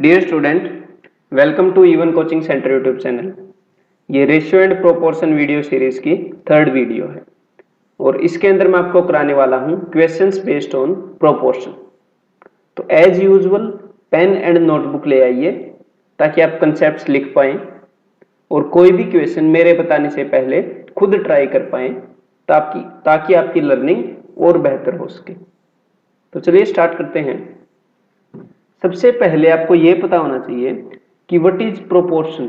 Dear student, welcome to even coaching centre YouTube channel. ये ratio and proportion video series की third video है और इसके अंदर मैं आपको कराने वाला हूं क्वेश्चंस बेस्ड ऑन प्रोपोर्शन। तो as usual pen and notebook ले आइए ताकि आप कंसेप्ट्स लिख पाएं और कोई भी क्वेश्चन मेरे बताने से पहले खुद ट्राई कर पाएं ताकि आपकी लर्निंग और बेहतर हो सके। तो चलिए स्टार्ट करते हैं। सबसे पहले आपको यह पता होना चाहिए कि व्हाट इज प्रोपोर्शन,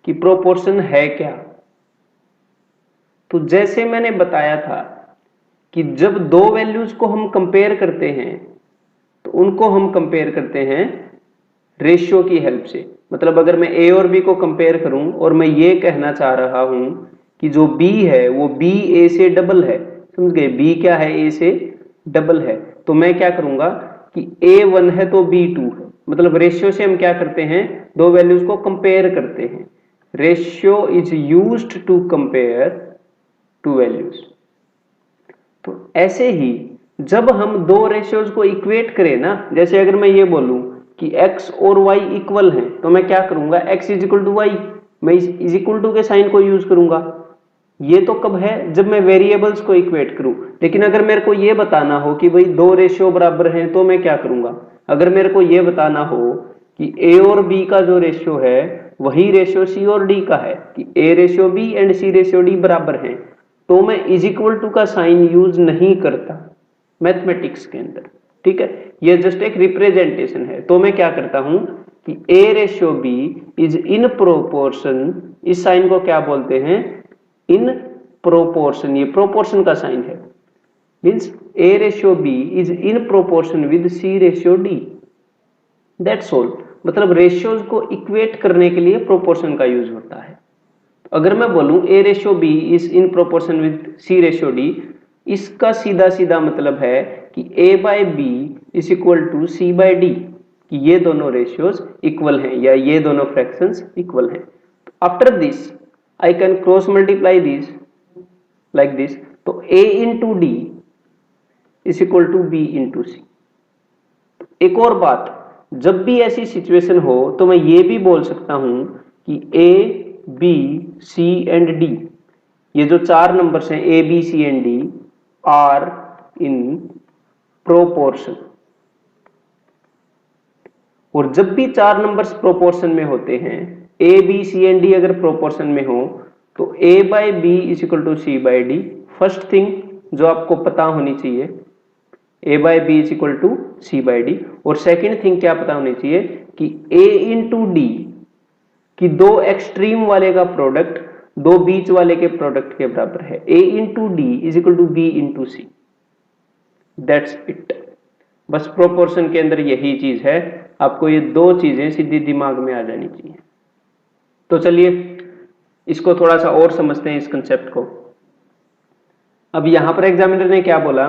कि प्रोपोर्शन है क्या। तो जैसे मैंने बताया था कि जब दो वैल्यूज को हम कंपेयर करते हैं तो उनको हम कंपेयर करते हैं रेशियो की हेल्प से। मतलब अगर मैं ए और बी को कंपेयर करूं और मैं ये कहना चाह रहा हूं कि जो बी है वो बी ए से डबल है, समझ गए, बी क्या है, ए से डबल है, तो मैं क्या करूंगा कि ए 1 है तो बी 2 है। मतलब रेशियो से हम क्या करते हैं, दो वैल्यूज को कंपेयर करते हैं। Ratio is used to compare two values. तो ऐसे ही जब हम दो रेशियोज को इक्वेट करें ना, जैसे अगर मैं ये बोलूं कि x और y इक्वल हैं तो मैं क्या करूंगा, x is equal to Y, मैं इज इक्वल टू के साइन को यूज करूंगा। ये तो कब है, जब मैं वेरिएबल्स को इक्वेट करूं। लेकिन अगर मेरे को ये बताना हो कि भाई दो रेशियो बराबर हैं तो मैं क्या करूंगा, अगर मेरे को ये बताना हो कि a और b का जो रेशियो है वही रेशियो c और d का है, कि a ratio b and c ratio d बराबर हैं, तो मैं इज इक्वल टू का साइन यूज नहीं करता मैथमेटिक्स के अंदर। ठीक है, ये जस्ट एक रिप्रेजेंटेशन है। तो मैं क्या करता हूं कि a ratio b is in proportion, इस साइन को क्या बोलते हैं, इन प्रोपोर्शन। ये प्रोपोर्शन का साइन है, means a ratio b is in proportion with c ratio d। That's all. मतलब रेशियोज को इक्वेट करने के लिए प्रोपोर्शन का यूज होता है। अगर मैं बोलूं a ratio b is in proportion with c ratio d, इसका सीधा सीधा मतलब है कि a by b is equal to c by d, कि ये दोनों रेशियोज इक्वल हैं या ये दोनों फ्रैक्शंस इक्वल हैं। After this I can cross multiply this like this, तो a into d is equal to b into c। एक और बात, जब भी ऐसी सिचुएशन हो तो मैं ये भी बोल सकता हूं कि a b c and d, ये जो चार नंबर्स हैं a b c and d are in proportion. और जब भी चार नंबर्स प्रोपोर्शन में होते हैं, a b c and d अगर प्रोपोर्शन में हो तो a by b is equal to c by d। First thing जो आपको पता होनी चाहिए, a by b is equal to c by d। और सेकेंड थिंग क्या पता होनी चाहिए कि a इंटू d, कि दो एक्सट्रीम वाले का प्रोडक्ट दो बीच वाले के प्रोडक्ट के बराबर है। a into D is equal to b into C. That's it. बस प्रोपोर्शन के अंदर यही चीज है, आपको ये दो चीजें सीधी दिमाग में आ जानी चाहिए। तो चलिए इसको थोड़ा सा और समझते हैं, इस कंसेप्ट को। अब यहां पर एग्जामिनर ने क्या बोला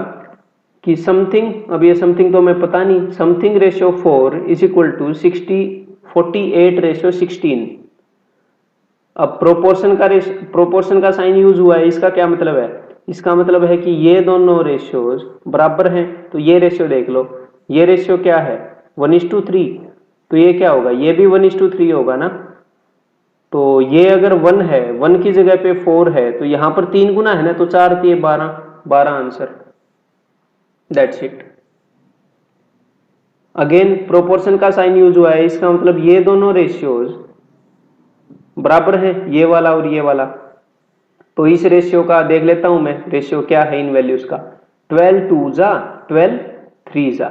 कि समथिंग, अब ये समथिंग तो मैं पता नहीं, something ratio 4 is equal to 48 ratio 16। अब प्रोपोर्शन का साइन यूज हुआ है, इसका क्या मतलब है, इसका मतलब है कि ये दोनों रेशियोज बराबर हैं। तो ये रेशियो देख लो, ये रेशियो क्या है 1:3, तो ये क्या होगा, ये भी 1:3 होगा ना। तो ये अगर 1 है, 1 की जगह पे 4 है, तो यहां पर 3 गुना है ना, तो 4 3 12 answer. That's it. Again proportion का साइन यूज हुआ है, इसका मतलब ये दोनों रेशियोज बराबर है, ये वाला और ये वाला। तो इस रेशियो का देख लेता हूं मैं, रेशियो क्या है इन वैल्यूज का, 12 2 जा 12 3 जा,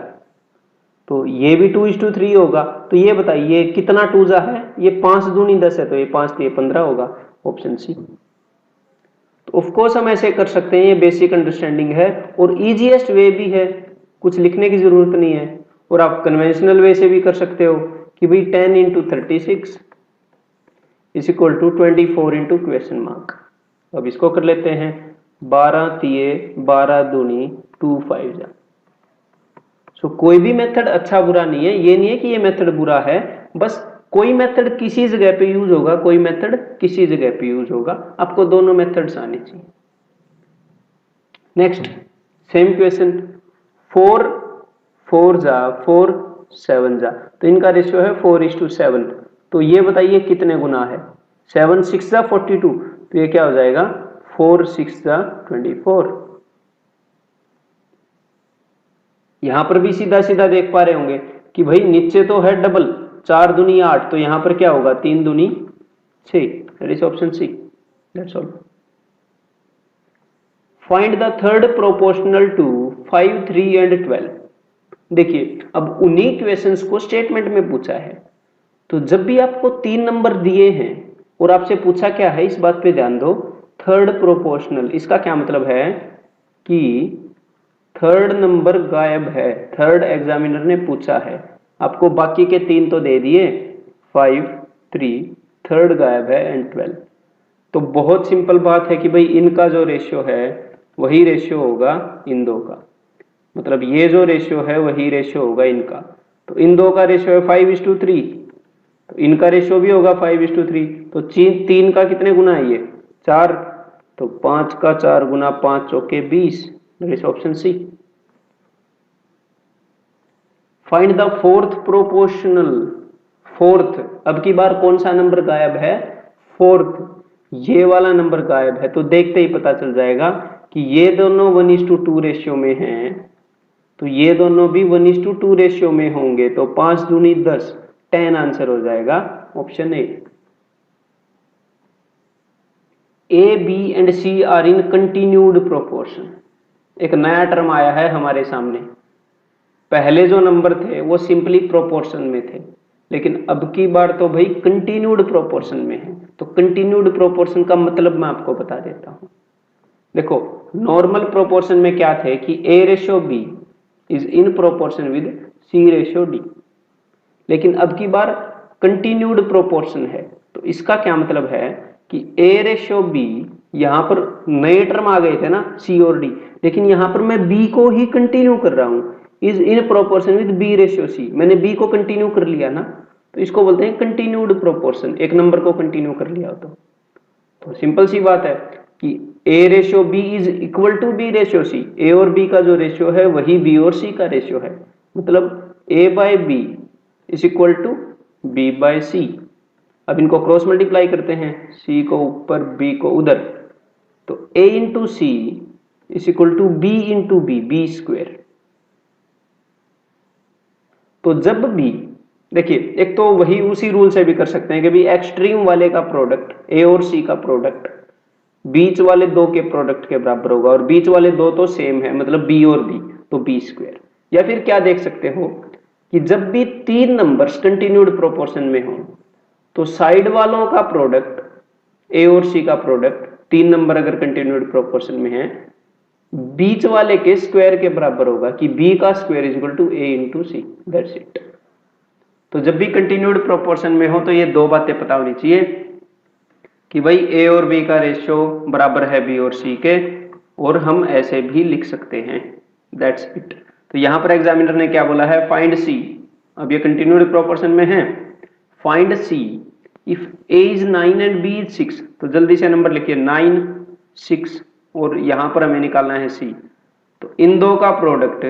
तो ये भी 2:3 होगा। तो ये बताइए कितना 2 जा है, ये 5 दूनी 10 है, तो ये 5 3 15 होगा, ऑप्शन सी। तो ऑफ कोर्स हम ऐसे कर सकते हैं, ये बेसिक अंडरस्टैंडिंग है और इजीएस्ट वे भी है, कुछ लिखने की जरूरत नहीं है। और आप कन्वेंशनल वे से भी कर सकते हो कि भाई 10 into 36 is equal to 24 into question mark. अब इसको कर लेते हैं, 12 3 12 दूनी 2 5 जा। सो कोई भी मेथड अच्छा बुरा नहीं है, ये नहीं है कि ये मेथड बुरा है, बस कोई मेथड किसी जगह पे यूज होगा, कोई मेथड किसी जगह पे यूज होगा, आपको दोनों मेथड्स आने चाहिए। नेक्स्ट सेम क्वेश्चन, 4 4 जा 4 7 जा, तो इनका रेशियो है 4:7। तो ये बताइए कितने गुना है? 7 6 जा 42, तो ये क्या हो जाएगा 4 6 जा 24। यहां पर भी सीधा सीधा देख पा रहे होंगे कि भाई नीचे तो है डबल, 4 दूनी 8, तो यहां पर क्या होगा 3 दूनी 6। That is option C. That's all. Find the third proportional to 5 3 and 12। देखिए अब उन्हीं क्वेश्चंस को स्टेटमेंट में पूछा है, तो जब भी आपको 3 नंबर दिए हैं और आपसे पूछा क्या है, इस बात पे ध्यान दो, थर्ड प्रोपोर्शनल, इसका क्या मतलब है कि थर्ड नंबर गायब है। थर्ड एग्जामिनर ने पूछा है, आपको बाकी के 3 तो दे दिए, 5 3, थर्ड गायब है एंड 12। तो बहुत सिंपल बात है कि भाई इनका जो रेशियो है वही रेशियो होगा इन दो का, मतलब ये जो रेशियो है वही रेशियो होगा इनका। तो इन दो का रेशियो है 5:3, तो इनका रेशियो भी होगा 5:3। तो 3 का कितने गुना है ये 4, तो 5 का 4 गुना 5 चौके 20। That is option C. Find the fourth proportional. Fourth, अब की बार कौन सा नंबर गायब है? फोर्थ, ये वाला नंबर गायब है। तो देखते ही पता चल जाएगा कि ये दोनों 1:2 रेशियो में हैं, तो ये दोनों भी 1:2 रेशियो में होंगे। तो 5 दूनी 10, 10 आंसर हो जाएगा option A. A B and C are in continued proportion. एक नया टर्म आया है हमारे सामने। पहले जो नंबर थे वो सिंपली प्रोपोर्शन में थे, लेकिन अब की बार तो भाई कंटिन्यूड प्रोपोर्शन में है। तो कंटिन्यूड प्रोपोर्शन का मतलब मैं आपको बता देता हूं। देखो नॉर्मल प्रोपोर्शन में क्या थे कि A/B is in proportion with C/D, लेकिन अब की बार कंटिन्यूड प्रोपोर्शन है। तो इसका क्या मतलब है कि A/B, यहां पर नए टर्म आ गए थे ना C और D, लेकिन यहां पर मैं B को ही कंटिन्यू कर रहा हूं, is in proportion with B/C। मैंने B को कंटिन्यू कर लिया ना, तो इसको बोलते हैं कंटिन्यूड प्रोपोर्शन। एक नंबर को कंटिन्यू कर लिया तो सिंपल सी बात है कि A/B is equal to B/C। A और B का जो रेशियो है वही B और C का रेशियो है, मतलब A/B is equal to B/C। अब इनको क्रॉस मल्टीप्लाई करते हैं, C को ऊपर B को उधर, तो A into C is equal to B into B square. तो जब भी देखिए, एक तो वही उसी रूल से भी कर सकते हैं कि भी एक्सट्रीम वाले का प्रोडक्ट A और C का प्रोडक्ट बीच वाले दो के प्रोडक्ट के बराबर होगा, और बीच वाले दो तो सेम है, मतलब B और B, तो B स्क्वेयर। या फिर क्या देख सकते हो कि जब भी 3 नंबर्स कंटिन्यूड प्रोपोर्शन में हो, तो साइड वालों का प्रोडक्ट A और C का प्रोडक्ट, 3 नंबर अगर कंटिन्यूड प्रोपोर्शन में है, बीच वाले के स्क्वायर के बराबर होगा कि B का square is equal to A into C। That's it. तो जब भी कंटिन्यूड प्रोपोर्शन में हो तो ये दो बातें पता होनी चाहिए कि भाई A और B का रेशियो बराबर है B और C के, और हम ऐसे भी लिख सकते हैं। That's it. तो यहां पर एग्जामिनर ने क्या बोला है, फाइंड C। अब ये कंटिन्यूड प्रोपोर्शन में है, find C if A is 9 and B is 6। तो जल्दी से नंबर लिखिए 9 6, और यहां पर हमें निकालना है C। तो इन दो का प्रोडक्ट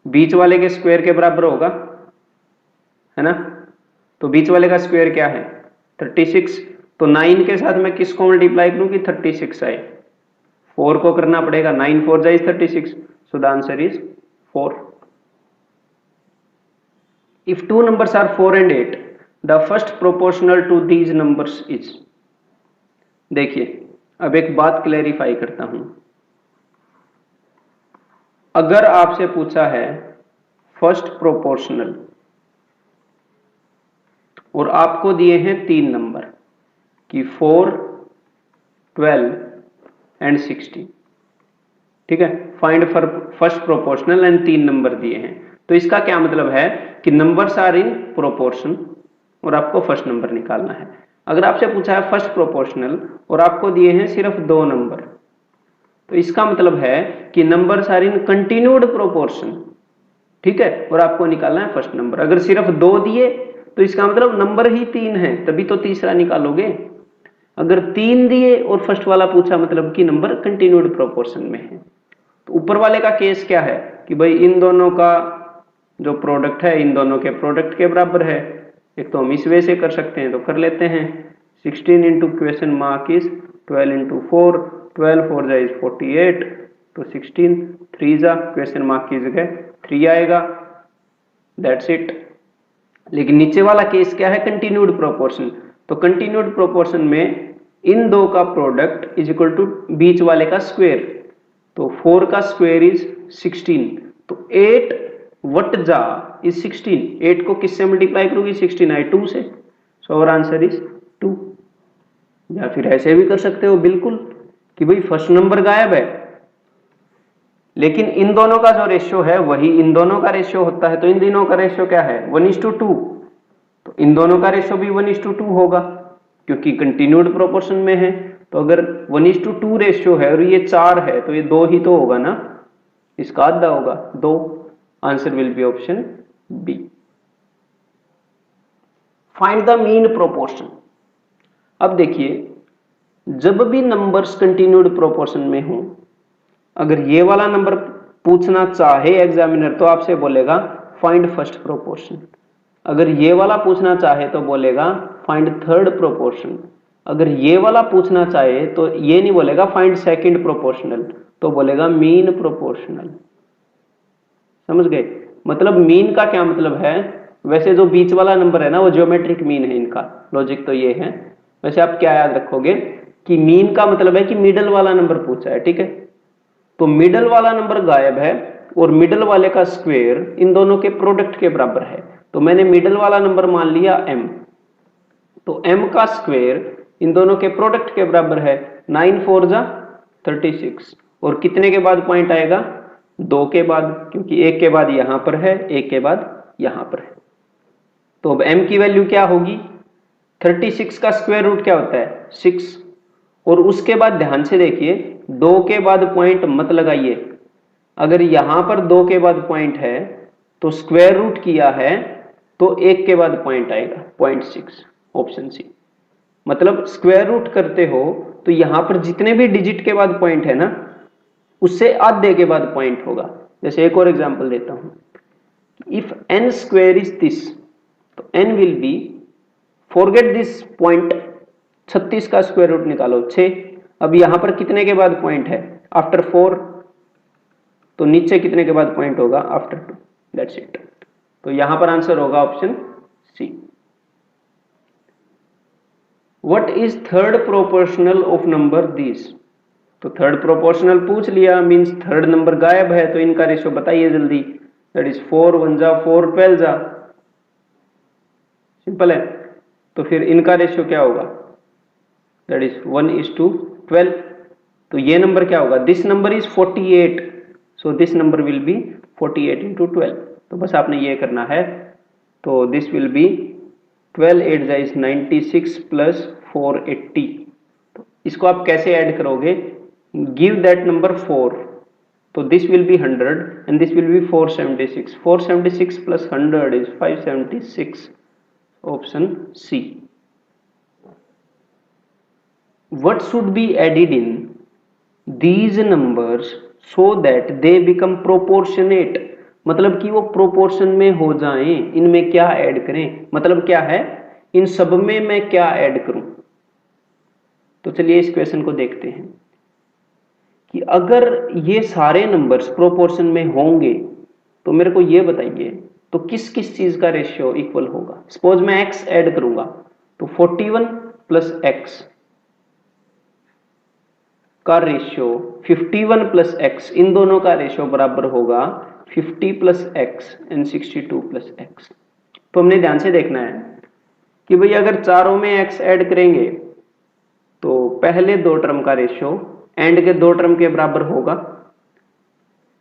बीच वाले के स्क्वायर के बराबर होगा, है ना। तो बीच वाले का स्क्वायर क्या है 36। तो 9 के साथ मैं किसको मल्टीप्लाई करूं कि 36 आए, 4 को करना पड़ेगा, 9 4 जा 36। So the answer is 4। If 2 numbers are 4 and 8, the first proportional to these numbers is। देखिए अब एक बात क्लेरिफाई करता हूं। अगर आपसे पूछा है फर्स्ट प्रोपोर्शनल और आपको दिए हैं 3 नंबर कि 4 12 एंड 16, ठीक है, find first proportional and 3 number दिए हैं, तो इसका क्या मतलब है कि नंबर्स आर इन प्रोपोर्शन और आपको फर्स्ट नंबर निकालना है। अगर आपसे पूछा है फर्स्ट प्रोपोर्शनल और आपको दिए हैं सिर्फ 2 नंबर, तो इसका मतलब है कि numbers are in continued proportion, ठीक है, और आपको निकालना है फर्स्ट नंबर। अगर सिर्फ 2 दिए तो इसका मतलब नंबर ही 3 है, तभी तो तीसरा निकालोगे। अगर 3 दिए और फर्स्ट वाला पूछा, मतलब कि नंबर कंटिन्यूड प्रोपोर्शन में है। तो ऊपर वाले का केस क्या है कि भाई इन दोनों का जो प्रोडक्ट है इन दोनों के प्रोडक्ट के बराबर है। एक तो हम इस वे से कर सकते हैं, तो कर लेते हैं। 16 into question mark is 12 into 4, 12 4 जा इज 48, तो 16 3 जा क्वेश्चन मार्क की जगह 3 आएगा। That's it. लेकिन नीचे वाला केस क्या है, कंटिन्यूड प्रोपोर्शन। तो कंटिन्यूड प्रोपोर्शन में इन दो का प्रोडक्ट इज इक्वल टू बीच वाले का स्क्वायर। तो 4 का स्क्वायर इज 16, तो 8 वट जा इज 16। 8 को किससे मल्टीप्लाई करोगे, 16 आई 2 से, सो आवर आंसर इज 2। या फिर ऐसे भी कर सकते हो बिल्कुल कि भाई फर्स्ट नंबर गायब है लेकिन इन दोनों का जो रेशियो है वही इन दोनों का रेशियो होता है। तो इन दोनों का रेशियो क्या है, 1:2। तो इन दोनों का रेशियो भी 1:2 होगा क्योंकि कंटिन्यूड प्रोपोर्शन में है। तो अगर 1:2 रेशियो है और ये 4 है तो ये 2 ही तो होगा ना, इसका आधा होगा 2। Answer will be option B. Find the mean proportion. अब देखिए, जब भी नंबर्स कंटिन्यूड प्रोपोर्शन में हो, अगर ये वाला नंबर पूछना चाहे एग्जामिनर तो आपसे बोलेगा फाइंड फर्स्ट प्रोपोर्शन। अगर ये वाला पूछना चाहे तो बोलेगा फाइंड थर्ड प्रोपोर्शन। अगर ये वाला पूछना चाहे तो ये नहीं बोलेगा फाइंड सेकंड प्रोपोर्शनल, तो बोलेगा मीन प्रोपोर्शनल। समझ गए? मतलब मीन का क्या मतलब है, वैसे जो बीच वाला नंबर है ना वो ज्योमेट्रिक मीन है, इनका लॉजिक तो ये है। वैसे आप क्या याद रखोगे कि मीन का मतलब है कि मिडल वाला नंबर पूछा है, ठीक है। तो मिडल वाला नंबर गायब है और मिडल वाले का स्क्वायर इन दोनों के प्रोडक्ट के बराबर है। तो मैंने मिडल वाला नंबर मान लिया m, तो m का स्क्वायर इन दोनों के प्रोडक्ट के बराबर है। 9 4 जा 36, और कितने के बाद पॉइंट आएगा, 2 के बाद, क्योंकि 1 के बाद यहां पर है, 1 के बाद यहां पर है। तो अब m की वैल्यू क्या होगी, 36 का स्क्वायर रूट क्या होता है 6, और उसके बाद ध्यान से देखिए 2 के बाद पॉइंट मत लगाइए। अगर यहां पर 2 के बाद पॉइंट है तो स्क्वायर रूट किया है तो 1 के बाद पॉइंट आएगा 0.6, ऑप्शन सी। मतलब स्क्वायर रूट करते हो तो यहां पर जितने भी डिजिट के बाद पॉइंट है ना उससे आधे के बाद पॉइंट होगा। जैसे एक और एग्जांपल देता हूं, if n square is this, तो n will be, forget this point, 36 का स्क्वायर रूट निकालो 6। अब यहां पर कितने के बाद पॉइंट है, आफ्टर 4, तो नीचे कितने के बाद पॉइंट होगा, आफ्टर 2। That's it. तो यहां पर आंसर होगा option C. What is third proportional of number this. तो थर्ड प्रोपोर्शनल पूछ लिया, मींस थर्ड नंबर गायब है, तो इनका रेशियो बताइए जल्दी। दैट इज 4 1 जा 4 12 जा, सिंपल है। तो फिर इनका रेशियो क्या होगा, दैट इज 1:12। तो ये नंबर क्या होगा, this number is 48, so this number will be 48 into 12। तो बस आपने ये करना है। तो दिस विल बी 12 8 जा इज 96 प्लस 480। तो इसको आप कैसे ऐड करोगे, गिव दैट नंबर 4, तो this will be 100 and this will be 476। 476 plus 100 is 576, option C. What should be added in these numbers so that they become proportionate। मतलब कि वो प्रोपोर्शन में हो जाएं, इनमें क्या ऐड करें, मतलब क्या है, इन सब में मैं क्या ऐड करूं। तो चलिए इस क्वेश्चन को देखते हैं कि अगर ये सारे नंबर्स प्रोपोर्शन में होंगे तो मेरे को ये बताइए तो किस किस चीज का रेशियो इक्वल होगा। सपोज मैं x ऐड करूंगा तो 41 प्लस x का रेशियो 51 प्लस x, इन दोनों का रेशियो बराबर होगा 50 plus x and 62 plus x। तो हमने ध्यान से देखना है कि भाई अगर चारों में x ऐड करेंगे तो पहले दो टर्म का रेशियो एंड के दो टर्म के बराबर होगा,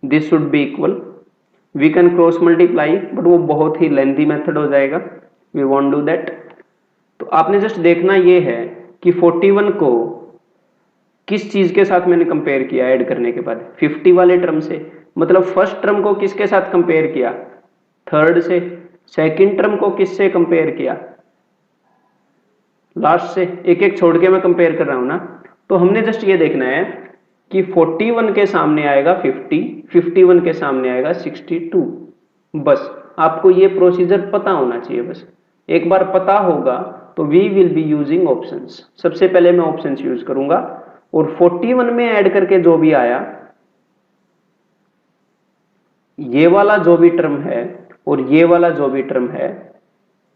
this should be equal. We can cross multiply but वो बहुत ही लेंथी मेथड हो जाएगा, वी वोंट डू दैट। तो आपने जस्ट देखना ये है कि 41 को किस चीज के साथ मैंने कंपेयर किया ऐड करने के बाद, 50 वाले टर्म से। मतलब फर्स्ट टर्म को किसके साथ कंपेयर किया, थर्ड से। सेकंड टर्म को किससे कंपेयर किया, लास्ट से। एक एक छोड़ के मैं कंपेयर कर रहा हूं ना। तो हमने जस्ट ये देखना है कि 41 के सामने आएगा 50, 51 के सामने आएगा 62, बस। आपको ये प्रोसीजर पता होना चाहिए। बस एक बार पता होगा तो we will be using options. सबसे पहले मैं ऑप्शंस यूज करूंगा और 41 में ऐड करके जो भी आया, ये वाला जो भी टर्म है और ये वाला जो भी टर्म है,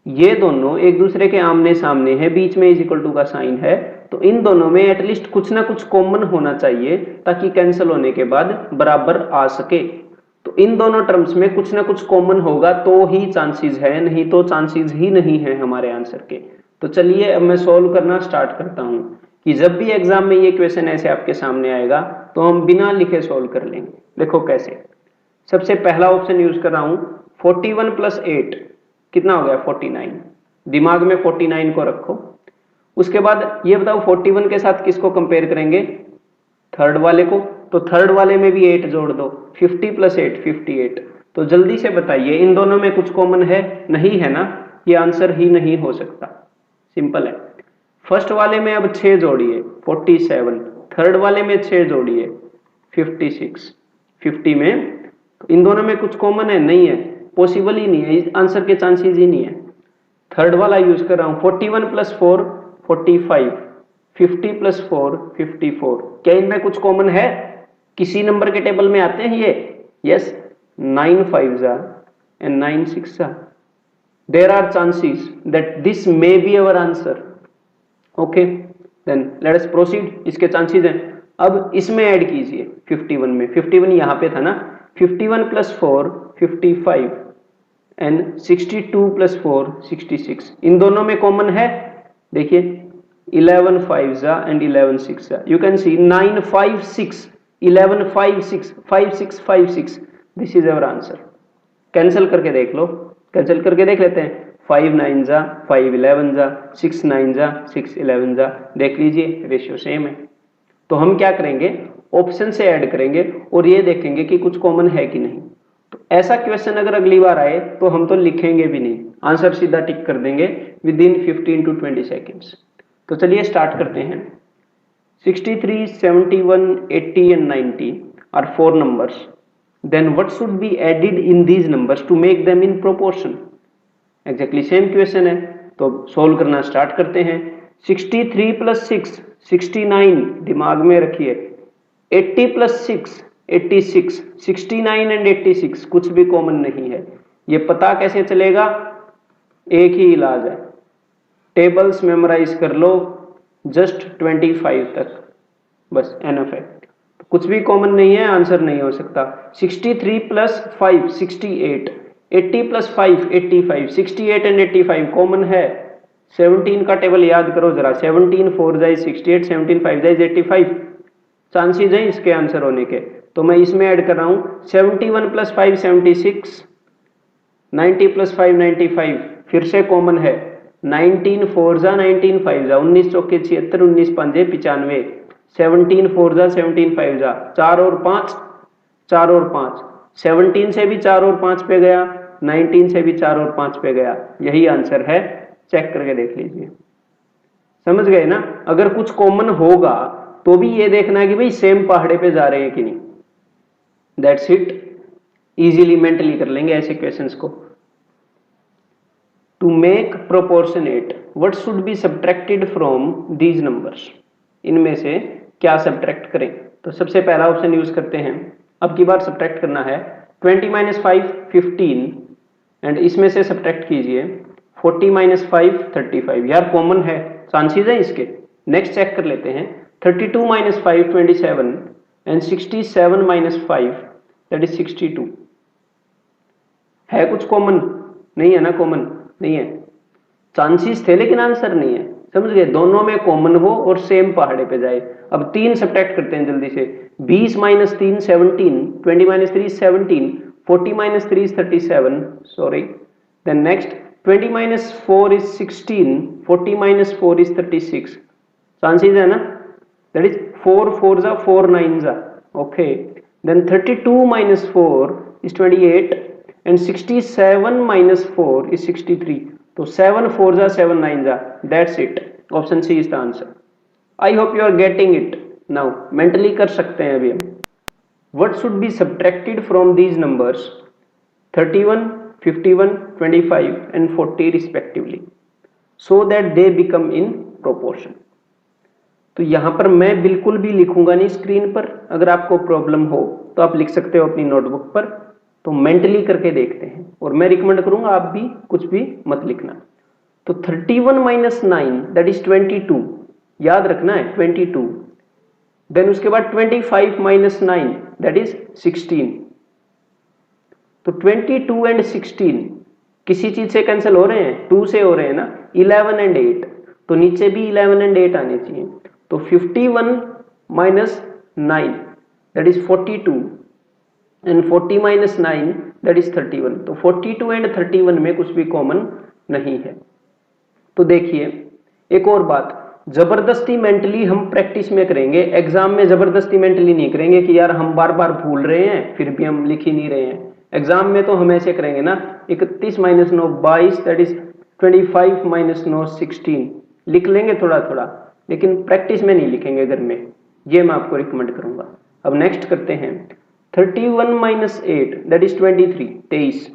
ये दोनों एक दूसरे के आमने सामने है, बीच में इज इक्वल टू का साइन है, तो इन दोनों में एटलीस्ट कुछ ना कुछ कॉमन होना चाहिए ताकि कैंसिल होने के बाद बराबर आ सके। तो इन दोनों टर्म्स में कुछ ना कुछ कॉमन होगा तो ही चांसेस है, नहीं तो चांसेस ही नहीं है हमारे आंसर के। तो चलिए अब मैं सोल्व करना स्टार्ट करता हूं कि जब भी एग्जाम में ये क्वेश्चन ऐसे आपके सामने आएगा तो हम बिना लिखे सोल्व कर लेंगे। देखो कैसे। सबसे पहला ऑप्शन यूज कर रहा हूं, 41 प्लस 8 कितना हो गया 49। दिमाग में 49 को रखो। उसके बाद ये बताओ 41 के साथ किसको कंपेयर करेंगे, थर्ड वाले को, तो थर्ड वाले में भी 8 जोड़ दो, 50 प्लस 8 58। तो जल्दी से बताइए इन दोनों में कुछ कॉमन है, नहीं है ना, ये आंसर ही नहीं हो सकता। सिंपल है। फर्स्ट वाले में अब 6 जोड़िए 47, थर्ड वाले में 6 जोड़िए 56, 50 में, तो इन दोनों में कुछ कॉमन है, नहीं है, पॉसिबल ही नहीं है, इस आंसर के चांसेस ही नहीं है। थर्ड वाला यूज कर रहा हूं, 41 प्लस 4 45, 50 प्लस 4 54। क्या इनमें कुछ कॉमन है, किसी नंबर के टेबल में आते हैं ये? Yes, 9 5 and 9 6। There are chances that this may be our answer. Okay, then let us proceed. इसके चांसेस हैं। अब इसमें ऐड कीजिए 51 में, 51 यहां पे था ना, 51 प्लस 4 55 एंड 62 प्लस 4 66। इन दोनों में कॉमन है, देखिए 11 5 and 11 6। You can see 9 5 6 11 5 6 5 6 5 6। This is our answer. Cancel करके देख लो, कैंसिल करके देख लेते हैं। 5 9 5 11 6 9 6 11। देख लीजिए रेशियो सेम है। तो हम क्या करेंगे, ऑप्शन से ऐड करेंगे और ये देखेंगे कि कुछ कॉमन है कि नहीं। तो ऐसा क्वेश्चन अगर अगली बार आए तो हम तो लिखेंगे भी नहीं, आंसर सीधा टिक कर देंगे विद इन 15 to 20 सेकेंड्स। तो चलिए स्टार्ट करते हैं। 63 71 80 and 90 are 4 numbers, then what should be added in these numbers to make them in proportion. Exactly same question है, तो सोल्व करना स्टार्ट करते हैं। 63 प्लस 6 69, दिमाग में रखिए। 80 प्लस 6 86, 69 एंड 86 कुछ भी कॉमन नहीं है। ये पता कैसे चलेगा, एक ही इलाज है, टेबल्स मेमोराइज कर लो जस्ट 25 तक, बस एनफ है। कुछ भी कॉमन नहीं है, आंसर नहीं हो सकता। 63 प्लस 5 68, 80 प्लस 5 85, 68 एंड 85 कॉमन है। 17 का टेबल याद करो जरा, 17 4 जाए 68, 17 5 जाए 85, चांसेस हैं इसके आंसर होने के। तो मैं इसमें ऐड कर रहा हूं 71 प्लस 5 76, 90 प्लस 5 95, फिर से कॉमन है। 19 4 19 5 19 चौके 76, 19 5 95, 17 4 17 5 4 और 5 4 और 5, 17 से भी 4 और 5 पे गया, 19 से भी 4 और 5 पे गया, यही आंसर है। चेक करके देख लीजिए। समझ गए ना। अगर कुछ कॉमन होगा तो भी ये देखना है कि भाई सेम पहाड़े पे जा रहे हैं कि नहीं। दैट्स इट, इजीली मेंटली कर लेंगे ऐसे क्वेश्चंस को। To make proportionate what should be subtracted from these numbers, इनमें से क्या सब्ट्रैक्ट करें। तो सबसे पहला ऑप्शन यूज करते हैं। अब की बार सब्ट्रैक्ट करना है 20 - 5 15 एंड इसमें से सब्ट्रैक्ट कीजिए 40 - 5 35। यार कॉमन है, चांसेस है इसके। नेक्स्ट चेक कर लेते हैं। 32 - 5 27 एंड 67 - 5 दैट इज 62। है कुछ कॉमन, नहीं है ना, कॉमन नहीं है। चांसेस थे लेकिन आंसर नहीं है। समझ गए, दोनों में कॉमन हो और सेम पहाड़े पे जाए। अब 3 सब्ट्रैक्ट करते हैं जल्दी से। 20 - 3 17, 20 - 3 17, 40 - 3 37, sorry. Then next 20 - 4 is 16, 40 - 4 is 36। Chances है ना, that is 4 4 4 9। Okay, then 32 - 4 is 28 and 67 - 4 is 63। तो 7 4 7 9। That's it, option C is the answer. I hope you are getting it now. Mentally कर सकते हैं अभी हम। What should be subtracted from these numbers 31 51, 25 and 40 respectively, so that they become in proportion. तो यहां पर मैं बिल्कुल भी लिखूंगा नहीं स्क्रीन पर, अगर आपको प्रॉब्लम हो तो आप लिख सकते हो अपनी नोटबुक पर, तो मेंटली करके देखते हैं, और मैं रिकमेंड करूंगा आप भी कुछ भी मत लिखना। तो 31 माइनस 9 दैट इज 22, याद रखना है 22। देन उसके बाद 25 माइनस 9 दैट इज 16। तो 22 एंड 16 किसी चीज से कैंसिल हो रहे हैं, 2 से हो रहे हैं ना, 11 एंड 8, तो नीचे भी 11 एंड 8 आने चाहिए। तो 51 minus 9 that is 42 and 40 minus 9 that is 31। तो 42 एंड 31 में कुछ भी कॉमन नहीं है। तो देखिए एक और बात, जबरदस्ती मेंटली हम प्रैक्टिस में करेंगे, एग्जाम में जबरदस्ती मेंटली नहीं करेंगे कि यार हम बार बार भूल रहे हैं फिर भी हम लिख ही नहीं रहे हैं। एग्जाम में तो हम ऐसे करेंगे ना, 31 माइनस 9 22 दैट इज 25 माइनस 9 16, लिख लेंगे थोड़ा थोड़ा, लेकिन प्रैक्टिस में नहीं लिखेंगे घर में, ये मैं आपको रिकमेंड करूंगा। अब नेक्स्ट करते हैं 31 minus 8 that is 23 23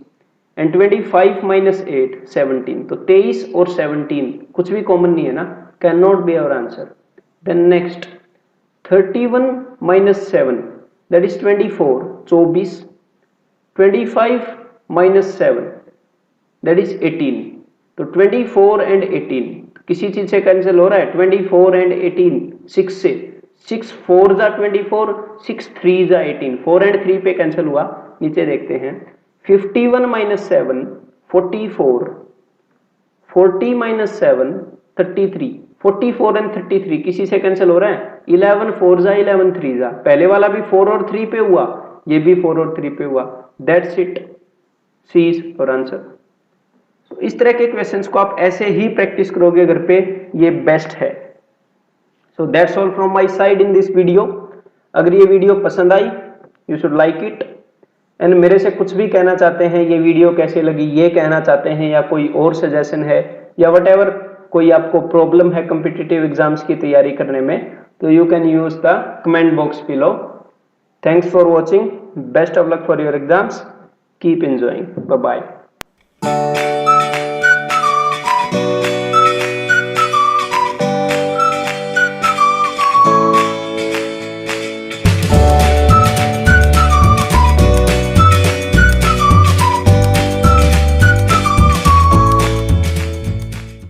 and 25 minus 8 17। तो 23 और 17 कुछ भी कॉमन नहीं है ना, can not be our answer. Then next 31 minus 7 that is 24 24, 25 minus 7 that is 18। तो 24 एंड 18 किसी चीज से कैंसिल हो रहा है, 24 एंड 18 6 से, 6 4 जा 24, 6 3 जा 18, 4 एंड 3 पे कैंसिल हुआ। नीचे देखते हैं 51 माइनस 7 44, 40 माइनस 7 33, 44 एंड 33 किसी से कैंसिल हो रहा है, 11 4 जा 11 3 जा, पहले वाला भी 4 और 3 पे हुआ, ये भी 4 और 3 पे हुआ। That's it, C is your answer. इस तरह के क्वेश्चंस को आप ऐसे ही प्रैक्टिस करोगे घर पे, ये बेस्ट है। So that's all from my side in this video. अगर ये वीडियो पसंद आई you should like it, and मेरे से कुछ भी कहना चाहते हैं, ये वीडियो कैसे लगी ये कहना चाहते हैं, या कोई और सजेशन है, या व्हाटएवर कोई आपको प्रॉब्लम है कॉम्पिटिटिव एग्जाम्स की तैयारी करने में, तो you can use the comment box below. Thanks for watching, best of luck for your exams, keep enjoying, bye bye.